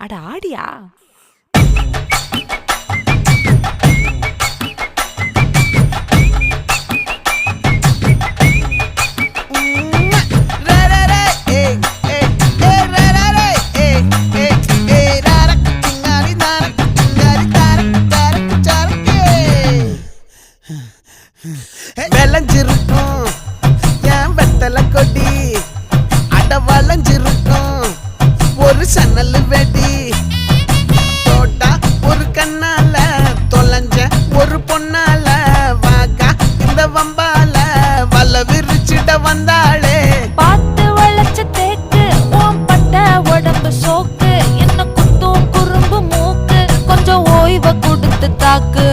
அட ஆடியா? விளைஞ்சிருக்கும் என் வெத்தலை கொடி, அட வளைஞ்சிருக்கும் ஒரு சன்னல் வெடி. தோட்டா ஒரு கண்ணால தொலைஞ்ச ஒரு பொண்ணால வாக்கா இந்த வம்பால வல விரிச்சிட வந்தாளே. பார்த்து வளைச்ச தேக்கு ஓம் பட்ட உடம்பு சோக்கு, என்ன குத்தும் குறும்பு மூக்கு, கொஞ்சம் ஓய்வை கொடுத்து தாக்கு.